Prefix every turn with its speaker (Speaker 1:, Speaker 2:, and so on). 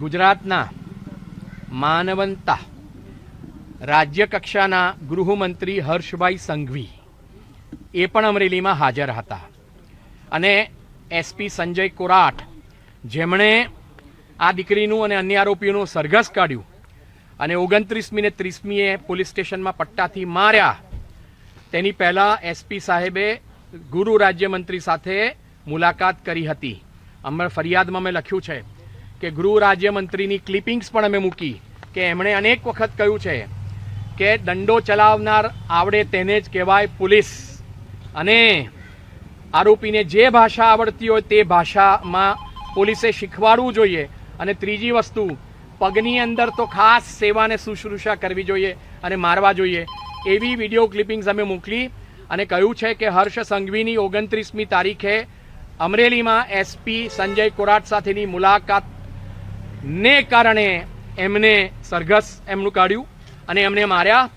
Speaker 1: ગુજરાતના માનવંતા રાજ્ય કક્ષાના ગૃહમંત્રી હર્ષભાઈ સંઘવી એ પણ અમરેલીમાં હાજર હતા અને એસપી સંજય કોરાટ જેમણે આ દીકરીનું અને અન્ય આરોપીઓનું સરઘસ કાઢ્યું અને 29મી ને 30મીએ પોલીસ સ્ટેશનમાં પટ્ટાથી માર્યા તેની પહેલા એસપી સાહેબે ગૃહ રાજ્યમંત્રી સાથે મુલાકાત કરી હતી. અમે ફરિયાદમાં મેં લખ્યું છે કે ગૃહ રાજ્યમંત્રીની ક્લિપિંગ્સ પણ અમે મૂકી કે એમણે અનેક વખત કહ્યું છે કે દંડો ચલાવનાર આવડે તેને જ કહેવાય પોલીસ અને આરોપીને જે ભાષા આવડતી હોય તે ભાષામાં પોલીસે શીખવાડવું જોઈએ અને ત્રીજી વસ્તુ પગની અંદર તો ખાસ સેવાને શુશ્રૂષા કરવી જોઈએ અને મારવા જોઈએ એવી વિડીયો ક્લિપિંગ્સ અમે મોકલી અને કહ્યું છે કે હર્ષ સંઘવીની 29મી તારીખે અમરેલીમાં એસપી સંજય કોરાટ સાથેની મુલાકાતને કારણે એમને સરઘસ એમનું કાઢ્યું અને એમને માર્યા.